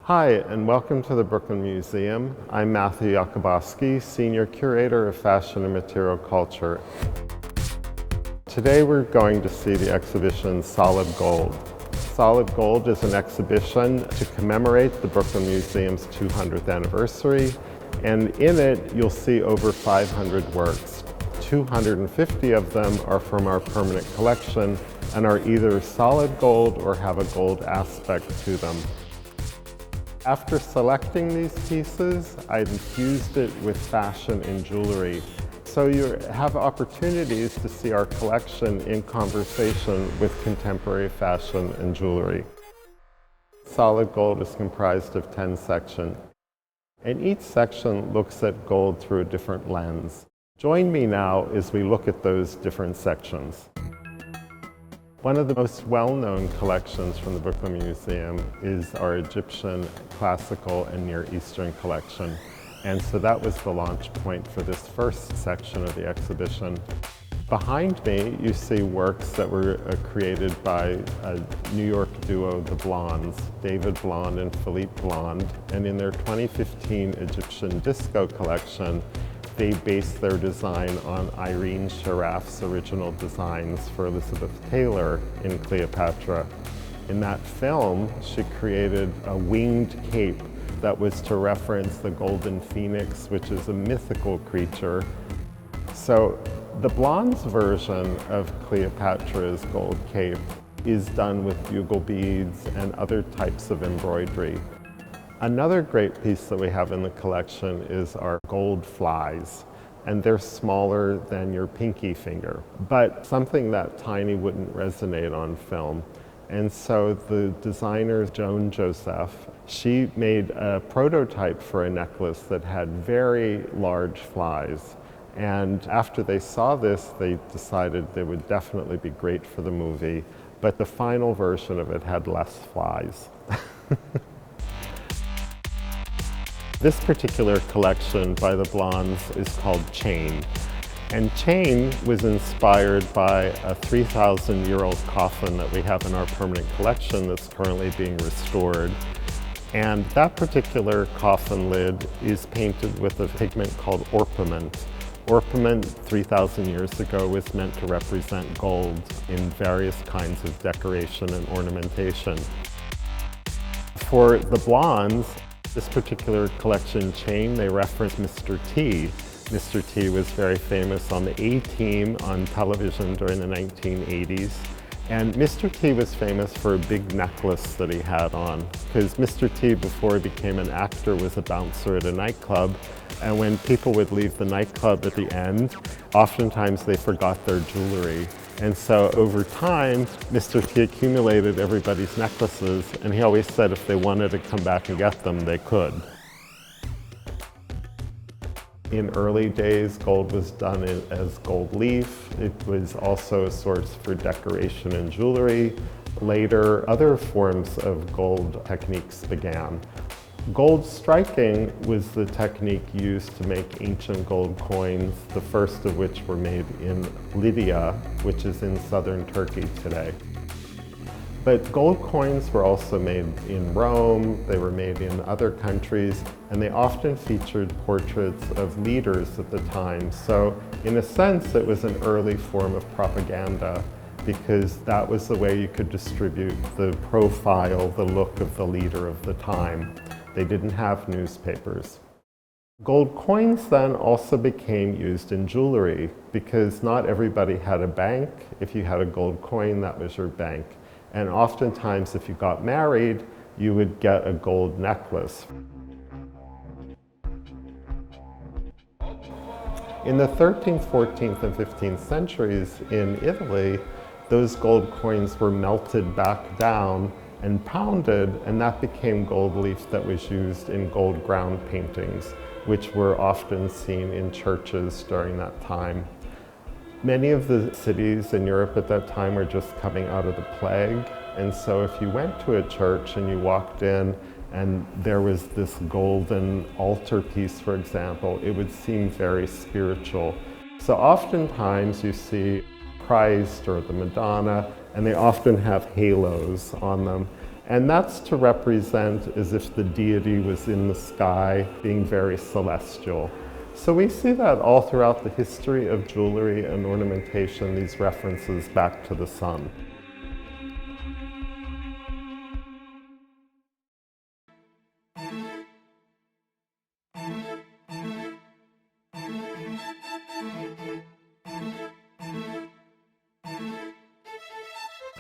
Hi, and welcome to the Brooklyn Museum. I'm Matthew Yokobosky, Senior Curator of Fashion and Material Culture. Today we're going to see the exhibition Solid Gold. Solid Gold is an exhibition to commemorate the Brooklyn Museum's 200th anniversary, and in it you'll see over 500 works. 250 of them are from our permanent collection and are either solid gold or have a gold aspect to them. After selecting these pieces, I infused it with fashion and jewelry. So you have opportunities to see our collection in conversation with contemporary fashion and jewelry. Solid Gold is comprised of 10 sections, and each section looks at gold through a different lens. Join me now as we look at those different sections. One of the most well-known collections from the Brooklyn Museum is our Egyptian, classical, and Near Eastern collection. And so that was the launch point for this first section of the exhibition. Behind me, you see works that were created by a New York duo, the Blondes, David Blonde and Philippe Blonde. And in their 2015 Egyptian disco collection, they based their design on Irene Sharaf's original designs for Elizabeth Taylor in Cleopatra. In that film, she created a winged cape that was to reference the golden phoenix, which is a mythical creature. So the Blondes version of Cleopatra's gold cape is done with bugle beads and other types of embroidery. Another great piece that we have in the collection is our gold flies, and they're smaller than your pinky finger, but something that tiny wouldn't resonate on film. And so the designer, Joan Joseph, she made a prototype for a necklace that had very large flies. And after they saw this, they decided they would definitely be great for the movie, but the final version of it had less flies. This particular collection by the Blondes is called Chain. And Chain was inspired by a 3,000-year-old coffin that we have in our permanent collection that's currently being restored. And that particular coffin lid is painted with a pigment called orpiment. Orpiment 3,000 years ago was meant to represent gold in various kinds of decoration and ornamentation. For the Blondes, this particular collection Chain, they reference Mr. T. Mr. T was very famous on the A-Team on television during the 1980s. And Mr. T was famous for a big necklace that he had on, because Mr. T, before he became an actor, was a bouncer at a nightclub. And when people would leave the nightclub at the end, oftentimes they forgot their jewelry. And so over time, Mr. T accumulated everybody's necklaces, and he always said if they wanted to come back and get them, they could. In early days, gold was done as gold leaf. It was also a source for decoration and jewelry. Later, other forms of gold techniques began. Gold striking was the technique used to make ancient gold coins, the first of which were made in Lydia, which is in southern Turkey today. But gold coins were also made in Rome, they were made in other countries, and they often featured portraits of leaders at the time. So in a sense, it was an early form of propaganda, because that was the way you could distribute the profile, the look of the leader of the time. They didn't have newspapers. Gold coins then also became used in jewelry, because not everybody had a bank. If you had a gold coin, that was your bank. And oftentimes, if you got married, you would get a gold necklace. In the 13th, 14th, and 15th centuries in Italy, those gold coins were melted back down and pounded, and that became gold leaf that was used in gold ground paintings, which were often seen in churches during that time. Many of the cities in Europe at that time were just coming out of the plague, and so if you went to a church and you walked in and there was this golden altar piece, for example, it would seem very spiritual. So oftentimes you see Christ or the Madonna, and they often have halos on them. And that's to represent as if the deity was in the sky, being very celestial. So we see that all throughout the history of jewelry and ornamentation, these references back to the sun.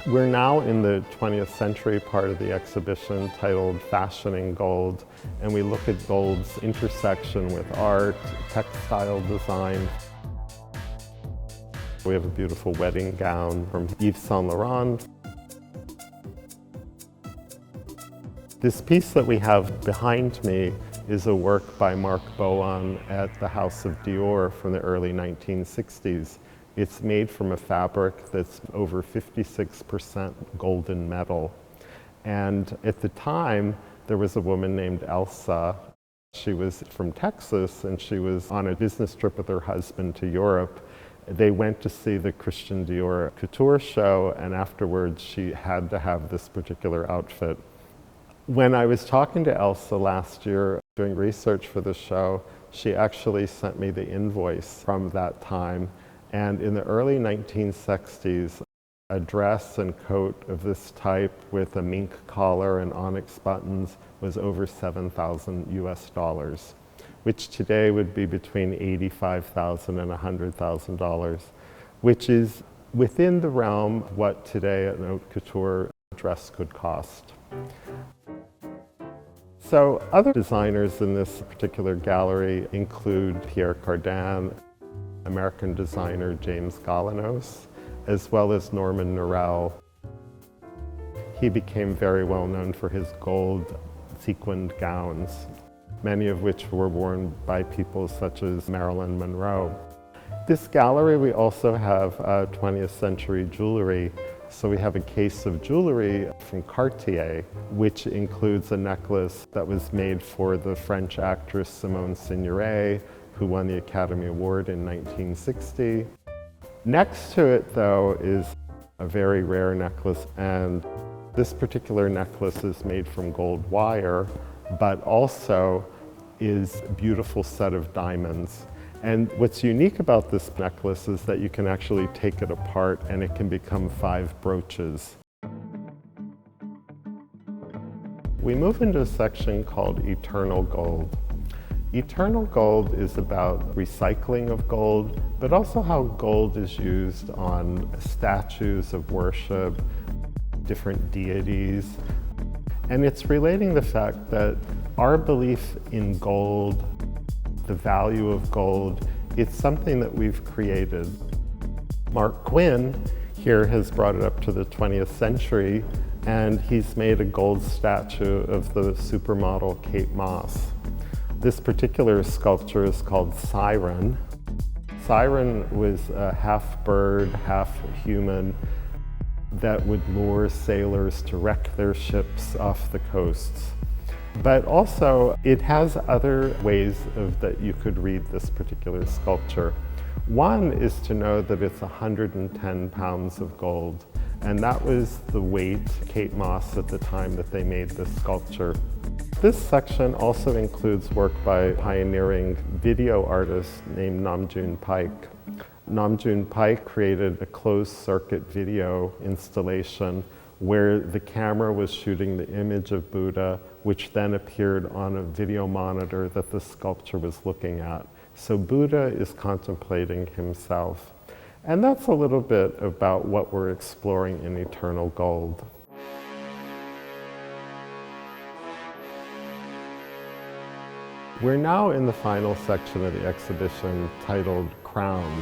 We're now in the 20th century part of the exhibition titled Fashioning Gold, and we look at gold's intersection with art, textile design. We have a beautiful wedding gown from Yves Saint Laurent. This piece that we have behind me is a work by Marc Bohan at the House of Dior from the early 1960s. It's made from a fabric that's over 56% golden metal. And at the time, there was a woman named Elsa. She was from Texas, and she was on a business trip with her husband to Europe. They went to see the Christian Dior couture show, and afterwards she had to have this particular outfit. When I was talking to Elsa last year, doing research for the show, she actually sent me the invoice from that time. And in the early 1960s, a dress and coat of this type with a mink collar and onyx buttons was over $7,000 US, which today would be between $85,000 and $100,000, which is within the realm of what today an haute couture dress could cost. So other designers in this particular gallery include Pierre Cardin, American designer James Galanos, as well as Norman Norell. He became very well known for his gold sequined gowns, many of which were worn by people such as Marilyn Monroe. This gallery, we also have 20th century jewelry. So we have a case of jewelry from Cartier, which includes a necklace that was made for the French actress Simone Signoret, who won the Academy Award in 1960. Next to it, though, is a very rare necklace, and this particular necklace is made from gold wire, but also is a beautiful set of diamonds. And what's unique about this necklace is that you can actually take it apart and it can become 5 brooches. We move into a section called Eternal Gold. Eternal gold is about recycling of gold, but also how gold is used on statues of worship, different deities. And it's relating the fact that our belief in gold, the value of gold, it's something that we've created. Mark Quinn here has brought it up to the 20th century, and he's made a gold statue of the supermodel Kate Moss. This particular sculpture is called Siren. Siren was a half bird, half human that would lure sailors to wreck their ships off the coasts. But also, it has other ways that you could read this particular sculpture. One is to know that it's 110 pounds of gold, and that was the weight Kate Moss at the time that they made this sculpture. This section also includes work by a pioneering video artist named Namjoon Paik. Namjoon Paik created a closed-circuit video installation where the camera was shooting the image of Buddha, which then appeared on a video monitor that the sculpture was looking at. So Buddha is contemplating himself. And that's a little bit about what we're exploring in Eternal Gold. We're now in the final section of the exhibition titled Crowned,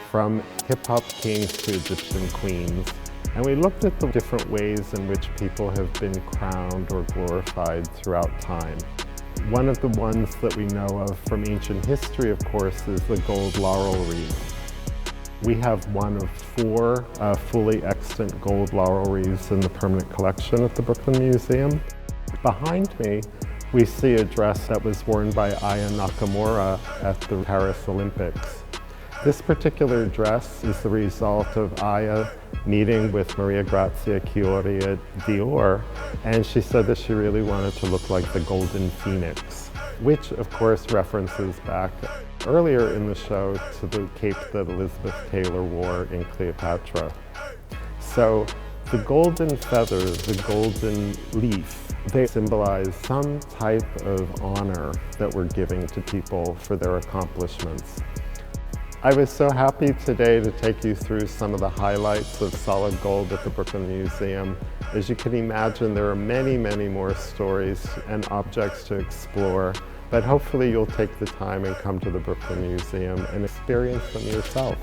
From Hip-Hop Kings to Egyptian Queens. And we looked at the different ways in which people have been crowned or glorified throughout time. One of the ones that we know of from ancient history, of course, is the gold laurel wreath. We have one of 4 fully extant gold laurel wreaths in the permanent collection at the Brooklyn Museum. Behind me, we see a dress that was worn by Aya Nakamura at the Paris Olympics. This particular dress is the result of Aya meeting with Maria Grazia Chiori at Dior, and she said that she really wanted to look like the Golden Phoenix, which of course references back earlier in the show to the cape that Elizabeth Taylor wore in Cleopatra. So the golden feather, the golden leaf, they symbolize some type of honor that we're giving to people for their accomplishments. I was so happy today to take you through some of the highlights of solid gold at the Brooklyn Museum. As you can imagine, there are many, many more stories and objects to explore, but hopefully you'll take the time and come to the Brooklyn Museum and experience them yourself.